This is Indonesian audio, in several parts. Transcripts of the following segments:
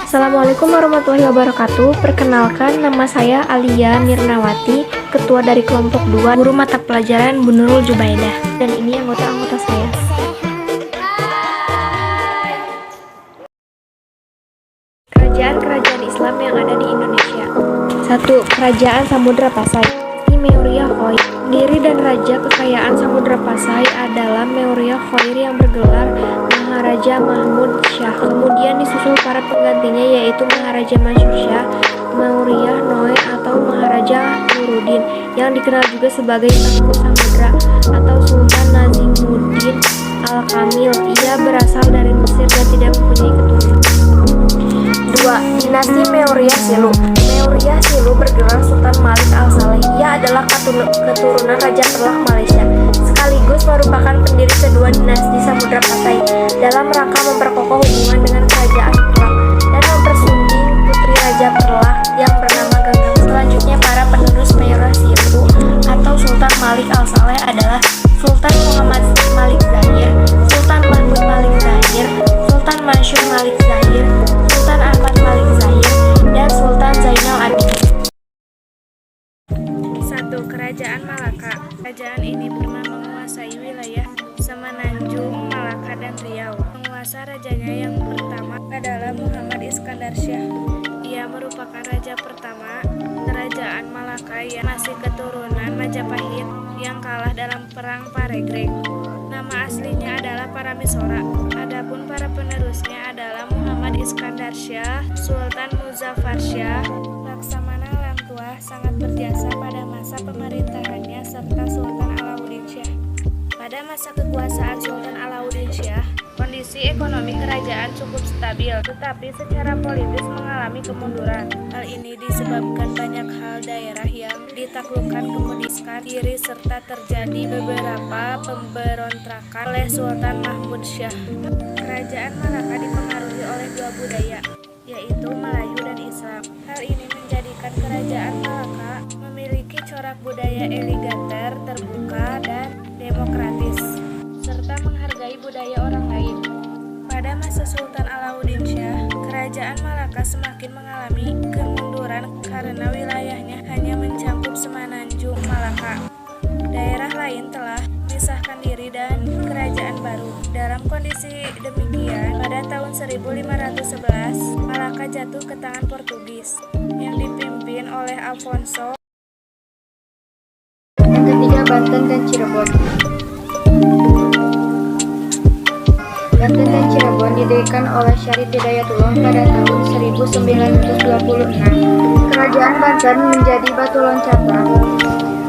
Assalamualaikum warahmatullahi wabarakatuh. Perkenalkan, nama saya Alia Mirnawati, Ketua dari kelompok 2 Guru Mata Pelajaran Bu Nurul Jubaidah. Dan ini anggota-anggota saya. Kerajaan-kerajaan Islam yang ada di Indonesia. 1. Kerajaan Samudra Pasai. Ini Meoria Khoir. Pendiri dan Raja Kekayaan Samudra Pasai adalah Meoria Khoir yang bergelar Maharaja Mahmud Shah. Kemudian disusul para penggantinya yaitu Maharaja Mansur Shah, Maurya Noe atau Maharaja Nuruddin yang dikenal juga sebagai Tengku Samudra atau Sultan Nazimuddin Al-Kamil. Ia berasal dari Mesir dan tidak mempunyai keturunan. 2. Dinasti Meoria Silu. Meoria Silu bergelar Sultan Malik Al-Saleh. Ia adalah keturunan Raja Perlah Malaysia, sekaligus merupakan pendiri kedua dinasti Samudra Pasai dalam rangka memperkokoh hubungan dengan kerajaan Perlah dan mempersunding putri Raja Perlah yang bernama Ganggang. Selanjutnya para penerus Meoria Silu atau Sultan Malik Al-Saleh adalah Sultan Muhammad Malik Zahir, Sultan Mahmud Malik Zahir, Sultan Mansur Malik Zahir, Sultan Ahmad Malik Zahir, dan Sultan Zainal Abidin. 1. Kerajaan Malaka. Kerajaan ini pernah menguasai wilayah Semenanjung, Malaka, dan Riau. Penguasa rajanya yang pertama adalah Muhammad Iskandar Shah. Ia merupakan raja pertama kerajaan Malaka yang masih keturunan Majapahit yang kalah dalam perang Paregreg. Nama aslinya adalah Paramisora. Adapun para penerusnya adalah Muhammad Iskandar Shah, Sultan Muzaffar Shah, Laksamana Lamtua sangat berjasa pada masa pemerintahannya, serta Sultan Alauddin Shah. Pada masa kekuasaan Sultan Alauddin Shah, kondisi ekonomi kerajaan cukup stabil, tetapi secara politis mengalami kemunduran. Hal ini disebabkan banyak hal daerah yang ditaklukkan kemudian diri serta terjadi beberapa pemberontakan oleh Sultan Mahmud Shah. Kerajaan Malaka dipengaruhi oleh dua budaya, yaitu Melayu dan Islam. Hal ini menjadikan kerajaan Malaka memiliki corak budaya eleganter, terbuka, dan demokratis, serta menghargai budaya orang lain. Pada masa Sultan Alauddin Shah, kerajaan Malaka semakin mengalami kemunduran karena wilayahnya hanya mencakup Semenanjung Malaka. Daerah lain telah memisahkan diri dan kerajaan baru. Dalam kondisi demikian, pada tahun 1511, Malaka jatuh ke tangan Portugis yang dipimpin oleh Alfonso. Yang ketiga, Banten dan Cirebon. Banten dan Cirebon didirikan oleh Syarif Hidayatullah pada tahun 1926. Kerajaan Banten menjadi batu loncatan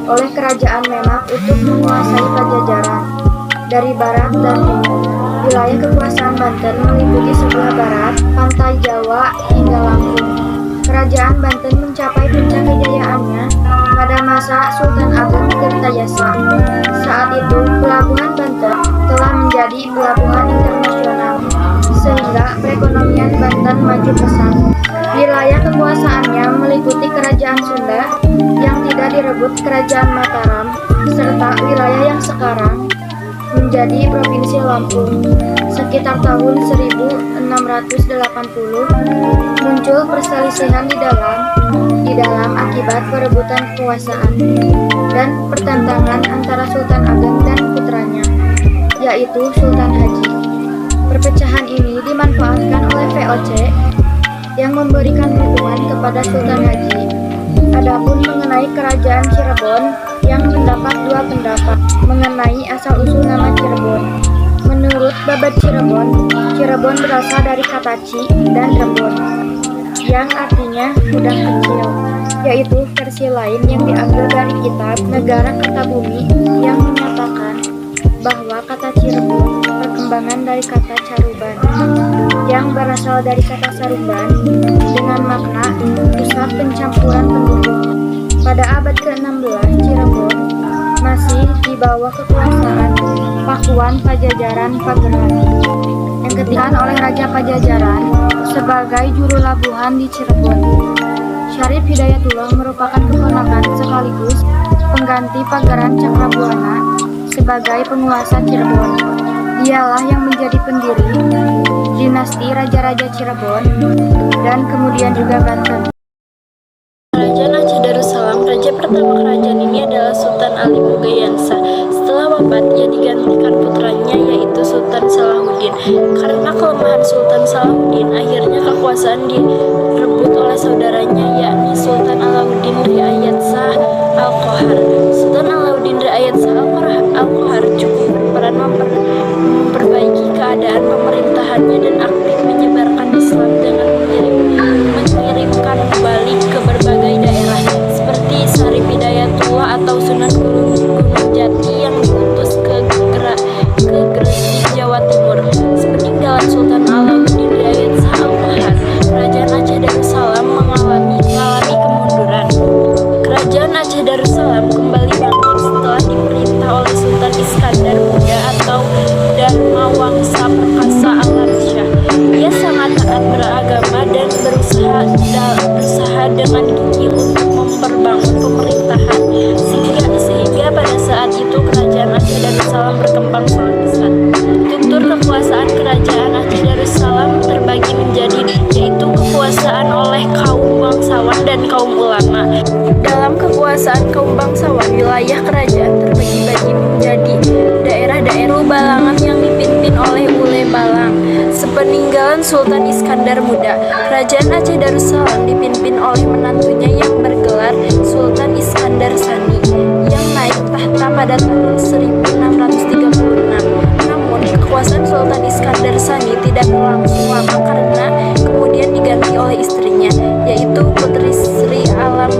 oleh kerajaan Memak untuk menguasai Pajajaran dari barat dan timur. Wilayah kekuasaan Banten meliputi sebelah barat, pantai Jawa hingga Lampung. Kerajaan Banten mencapai puncak kejayaannya pada masa Sultan Agung Tirtayasa. Saat itu, pelabuhan Banten telah menjadi pelabuhan internasional, sehingga perekonomian Banten maju pesat. Wilayah kekuasaannya meliputi Kerajaan Sunda yang tidak direbut Kerajaan Mataram, serta wilayah yang sekarang menjadi Provinsi Lampung. Sekitar tahun 1680 muncul perselisihan di dalam akibat perebutan kekuasaan dan pertentangan antara Sultan Ageng dan putranya, yaitu Sultan Haji. Perpecahan ini dimanfaatkan oleh VOC yang memberikan dukungan kepada Sultan Haji. Adapun mengenai kerajaan Cirebon yang mendapat dua pendapat mengenai asal-usul nama Cirebon. Menurut Babad Cirebon, Cirebon berasal dari kata Ci dan Rebon, yang artinya gudang kecil, yaitu versi lain yang diambil dari kitab Negara Kertabumi yang menyatakan bahwa kata Cirebon perkembangan dari kata Caruban yang berasal dari kata Sarumban dengan makna pusat pencampuran penduduk. Pada abad ke-16, Cirebon masih di bawah kekuasaan Pakuan Pajajaran Pageran yang ketiga oleh Raja Pajajaran sebagai juru labuhan di Cirebon. Syarif Hidayatullah merupakan keponakan sekaligus pengganti Pageran Cakrabuana sebagai penguasa Cirebon. Dialah yang menjadi pendiri dinasti Raja-Raja Cirebon, dan kemudian juga Banten. Kerajaan Aceh Darussalam, raja pertama kerajaan ini adalah Sultan Ali Mugayansa. Setelah wafat, ia digantikan putranya yaitu Sultan Salahuddin. Karena kelemahan Sultan Salahuddin, akhirnya kekuasaan direbut oleh saudaranya yakni Sultan Alauddin Riayat Shah Al-Qohar. Sultan Alauddin Riayat Shah Al-Qohar cukup berperan memperbaiki keadaan pemerintahannya dan aktif menyebarkan Islam dengan mengirimkan kembali ke berbagai daerah seperti Sarip Hidayatullah atau Sunan Gunung Jati yang diutus ke Gresik, Jawa Timur. Sepeninggalan Sultan Alauddin Riayat Shah Al-Qohar, Kerajaan Aceh Darussalam mengalami kemunduran. Kerajaan Aceh Darussalam kembali bangkit setelah diperintah oleh Sultan Iskandar Muda atau Dharma Wangsa Perkasa Alamsyah. Ia sangat taat beragama dan berusaha dengan gigih untuk memperbangun pemerintahan sehingga pada saat itu Kerajaan Aceh Darussalam berkembang sangat pesat. Struktur kekuasaan Kerajaan Aceh Darussalam terbagi menjadi yaitu kekuasaan oleh kaum bangsawan dan kaum ulama. Dalam kekuasaan kaum bangsawan, wilayah kerajaan terbagi-bagi menjadi daerah-daerah balangan yang dipimpin oleh Ule Balang. Sepeninggalan Sultan Iskandar Muda, Kerajaan Aceh Darussalam dipimpin oleh menantunya yang bergelar Sultan Iskandar Sani yang naik tahta pada tahun 1636. Namun, kekuasaan Sultan Iskandar Sani tidak berlangsung lama karena kemudian diganti oleh istrinya, yaitu Putri Sri Alam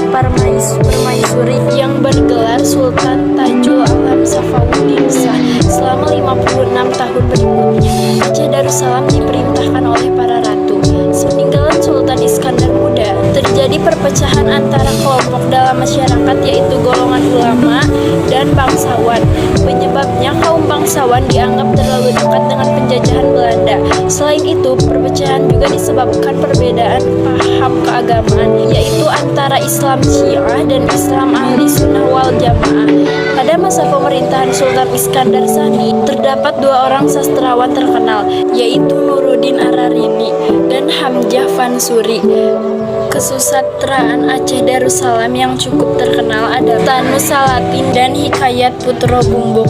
Permaisuri yang bergelar Sultan Tajul Alam Safawuddin Shah. Selama 56 tahun berikutnya, Aceh Darussalam diperintahkan oleh para ratu. Sepeninggalan Sultan Iskandar Muda, terjadi perpecahan antara kelompok dalam masyarakat yaitu golongan ulama dan bangsawan. Penyebabnya kaum bangsawan dianggap terlalu dekat dengan penjajahan Belanda. Selain itu, perpecahan juga disebabkan perbedaan paham keagamaan yaitu antara Islam Syiah dan Islam Ahli Sunnah wal Jamaah. Pada masa pemerintahan Sultan Iskandar Sani, terdapat dua orang sastrawan terkenal, yaitu Nuruddin Ararini dan Hamzah Fansuri. Kesusastraan Aceh Darussalam yang cukup terkenal adalah Tanus Salatin dan Hikayat Putro Bumbung.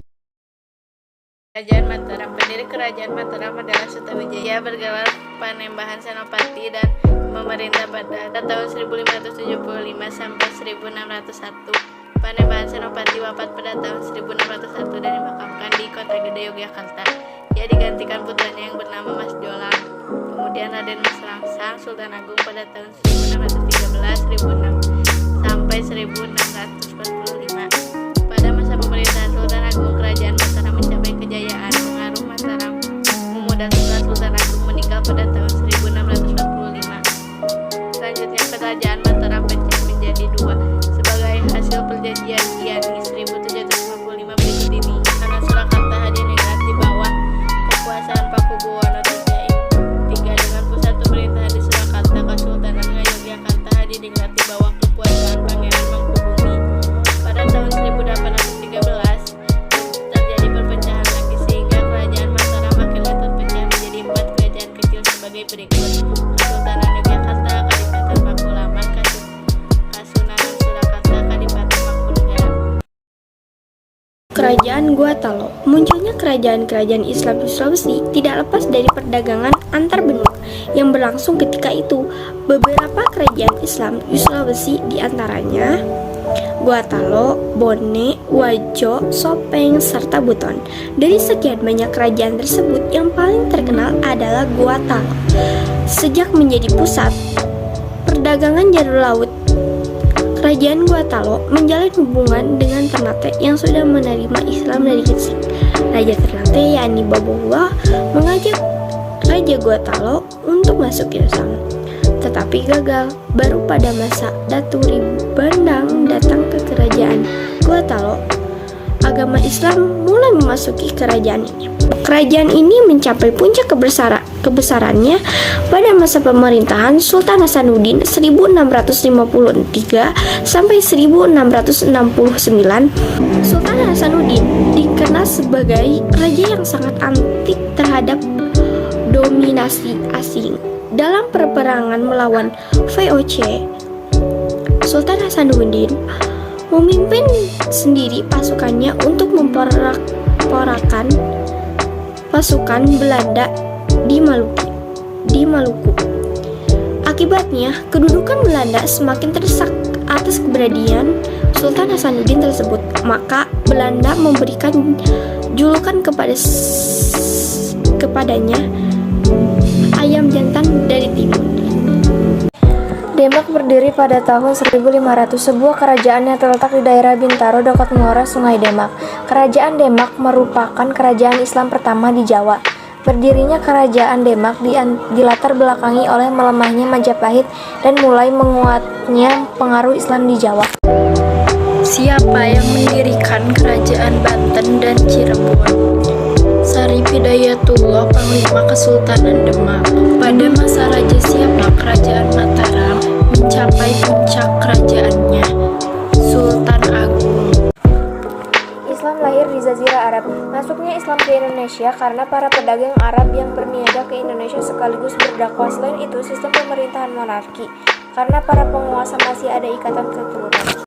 Kerajaan Mataram. Pendiri Kerajaan Mataram adalah Sutawijaya, bergelar Panembahan Senopati dan memerintah pada tahun 1575 sampai 1601. Panembahan Senopati wafat pada tahun 1601 dan dimakamkan di Kota Gede, Yogyakarta. Ia digantikan putranya yang bernama Mas Jolang. Kemudian Raden Mas Langsang, Sultan Agung pada tahun 1613 sampai 1645. Pada masa pemerintahan Sultan Agung, Kerajaan Mataram mencapai kejayaan. Pengaruh Mataram memudar setelah Sultan Agung meninggal pada tahun 1645. Selanjutnya Kerajaan Mataram pecah menjadi dua sebagai hasil perjanjian Giani 1755 berikut ini. Karena Surakarta hadiningrat di bawah kekuasaan Pakubuwono III dengan pusat pemerintahan di Surakarta, Kesultanan Ngayogyakarta hadiningrat di bawah kekuasaan Pangeran Mangkubumi. Pada tahun 1813 terjadi perpecahan lagi sehingga Kerajaan Mataram akhirnya terpecah menjadi 4 kerajaan kecil sebagai berikut: Kesultanan Yogyakarta, Kadipaten Pakualaman, Kasunanan Surakarta, Kadipaten Mangkunegaran. Kerajaan Gua Talo. Munculnya kerajaan-kerajaan Islam di Sulawesi tidak lepas dari perdagangan antar benua yang berlangsung ketika itu. Beberapa kerajaan Islam di Sulawesi diantaranya Gua Talo, Bone, Wajo, Sopeng, serta Buton. Dari sekian banyak kerajaan tersebut, yang paling terkenal adalah Gua Talo. Sejak menjadi pusat perdagangan jalur laut, Kerajaan Gua Talo menjalin hubungan dengan Ternate yang sudah menerima Islam dari kecil. Raja Ternate yakni Babullah mengajak Raja Gua Talo untuk masuk Islam, tetapi gagal. Baru pada masa Datu Ribu Bandang datang ke Kerajaan Gua Talo, agama Islam mulai memasuki kerajaan ini. Kerajaan ini mencapai puncak kebesarannya pada masa pemerintahan Sultan Hasanuddin 1653 sampai 1669. Sultan Hasanuddin dikenal sebagai raja yang sangat anti terhadap dominasi asing. Dalam peperangan melawan VOC, Sultan Hasanuddin memimpin sendiri pasukannya untuk memporakan pasukan Belanda di Maluku. Akibatnya, kedudukan Belanda semakin terdesak atas keberanian Sultan Hasanuddin tersebut. Maka Belanda memberikan julukan kepadanya ayam jantan dari timur. Demak berdiri pada tahun 1500, sebuah kerajaan yang terletak di daerah Bintaro, dekat muara Sungai Demak. Kerajaan Demak merupakan kerajaan Islam pertama di Jawa. Berdirinya kerajaan Demak dilatar belakangi oleh melemahnya Majapahit dan mulai menguatnya pengaruh Islam di Jawa. Siapa yang mendirikan kerajaan Banten dan Cirebon? Sarip Hidayatullah, Panglima Kesultanan Demak. Pada masa Raja Siap, kerajaan Mataram mencapai puncak kerajaannya, Sultan Agung. Islam lahir di Jazirah Arab. Masuknya Islam ke Indonesia karena para pedagang Arab yang berniaga ke Indonesia sekaligus berdakwah. Selain itu, sistem pemerintahan monarki, karena para penguasa masih ada ikatan keturunan.